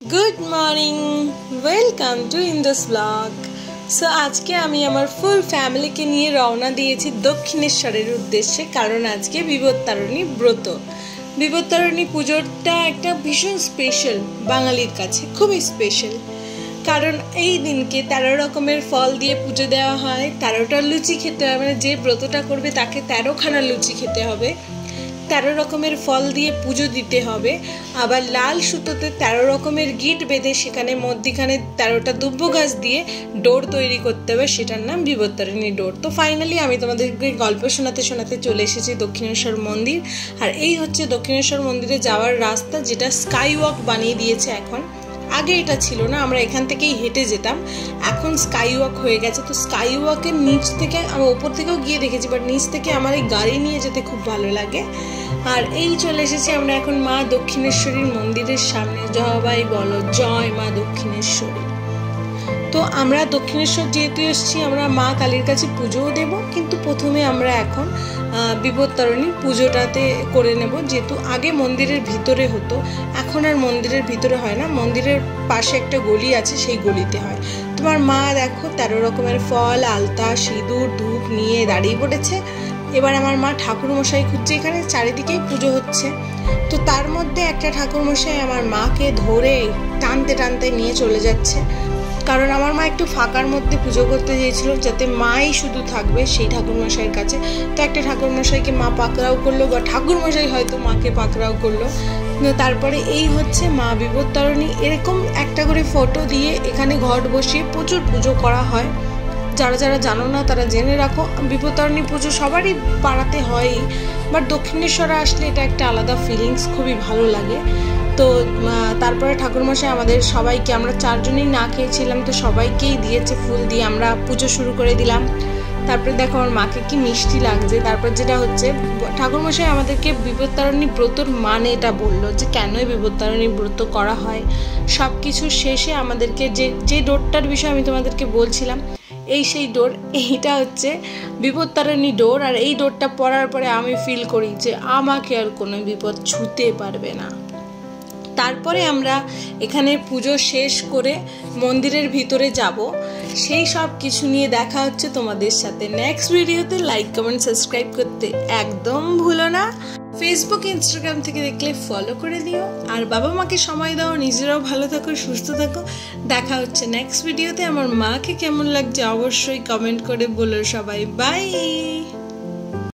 Good morning welcome to Indus blog. So आज के आमी आमार फुल फैमिली के निये रওনা दिएछि दक्षिणेश्वरेर उद्देश्ये, कारण आज के बिपत्तारिणी व्रत। बिपत्तारिणी पुजोटा एकटा भीषण स्पेशल, बांगालिर काछे खूबই स्पेशल, कारण এই দিনকে 13 রকমের ফল দিয়ে পুজো দেওয়া হয়। 13টা লুচি খেতে হবে, মানে যে ব্রতটা করবে তাকে 13খানা লুচি খেতে হবে, 13 রকমের ফল দিয়ে পুজো দিতে হবে। আবার লাল সুতোতে 13 রকমের গিট বেঁধে সেখানে মধ্যিখানে 13টা দুব্ব গাছ দিয়ে ডোর তৈরি করতে হবে, সেটার নাম বিপত্তারিণী ডোর। তো ফাইনালি আমি তোমাদেরকে গল্প শোনাতে শোনাতে চলে এসেছি দক্ষিণেশ্বর মন্দির। আর এই হচ্ছে দক্ষিণেশ্বর মন্দিরে যাওয়ার রাস্তা, যেটা স্কাই ওয়াক বানিয়ে দিয়েছে এখন। আগে এটা ছিল না, আমরা এখান থেকেই হেঁটে যেতাম, এখন স্কাই ওয়াক হয়ে গেছে। তো স্কাই ওয়াকের নিচ থেকে আমি ওপর থেকেও গিয়ে দেখেছি, বাট নিচ থেকে আমার এই গাড়ি নিয়ে যেতে খুব ভালো লাগে। আর এই চলে এসেছি আমরা এখন মা দক্ষিণেশ্বরীর মন্দিরের সামনে। সবাই বলো জয় মা দক্ষিণেশ্বরী। তো আমরা দক্ষিণেশ্বর যেহেতু এসেছি, আমরা মা কালীর কাছে পুজোও দেব, কিন্তু প্রথমে আমরা এখন বিপত্তারিণী পুজোটাতে করে নেব, যেহেতু আগে মন্দিরের ভিতরে হতো, এখন আর মন্দিরের ভিতরে হয় না, মন্দিরের পাশে একটা গলি আছে, সেই গলিতে হয়। তোমার মা দেখো 13 রকমের ফল, আলতা, সিঁদুর, ধূপ নিয়ে দাঁড়িয়ে পড়েছে। এবার আমার মা ঠাকুরমশাই খুঁজছে, এখানে চারিদিকেই পুজো হচ্ছে। তো তার মধ্যে একটা ঠাকুরমশাই আমার মাকে ধরে টানতে টানতে নিয়ে চলে যাচ্ছে, কারণ আমার মা একটু ফাঁকার মধ্যে পুজো করতে চেয়েছিল, যাতে মাই শুধু থাকবে সেই ঠাকুরমশাইয়ের কাছে। তো একটা ঠাকুরমশাইকে মা পাকড়াও করলো, বা ঠাকুরমশাই হয়তো মাকে পাকড়াও করলো। তারপরে এই হচ্ছে মা বিপত্তারিণী। এরকম একটা করে ফটো দিয়ে এখানে ঘট বসিয়ে প্রচুর পুজো করা হয়। যারা যারা জানো না তারা জেনে রাখো, বিপত্তারিণী পুজো সবারই পাড়াতে হয়ই, বাট দক্ষিণেশ্বরে আসলে এটা একটা আলাদা ফিলিংস, খুবই ভালো লাগে। তো তারপরে ঠাকুরমশাই আমাদের সবাইকে, আমরা 4 জনেই না খেয়েছিলাম, তো সবাইকেই দিয়েছে ফুল দিয়ে, আমরা পুজো শুরু করে দিলাম। তারপরে দেখো আমার মাকে কি মিষ্টি লাগছে। তারপর যেটা হচ্ছে, ঠাকুরমশাই আমাদেরকে বিপত্তারিণী ব্রতর মানে এটা বললো, যে কেনই বিপত্তারিণী ব্রত করা হয়। সব কিছু শেষে আমাদেরকে যে ডোরটার বিষয়ে আমি তোমাদেরকে বলছিলাম, এই সেই ডোর, এইটা হচ্ছে বিপত্তারিণী ডোর। আর এই ডোরটা পরার পরে আমি ফিল করি যে আমাকে আর কোনো বিপদ ছুঁতে পারবে না। তারপরে আমরা এখানে পুজো শেষ করে মন্দিরের ভিতরে যাব, সেই সব কিছু নিয়ে দেখা হচ্ছে তোমাদের সাথে নেক্সট ভিডিওতে। লাইক কমেন্ট সাবস্ক্রাইব করতে একদম ভুলো না। ফেসবুক ইনস্টাগ্রাম থেকে দেখলে ফলো করে দিও। আর বাবা মাকে সময় দাও, নিজেরাও ভালো থাকো, সুস্থ থাকো। দেখা হচ্ছে নেক্সট ভিডিওতে। আমার মাকে কেমন লাগছে অবশ্যই কমেন্ট করে বলো সবাই। বাই।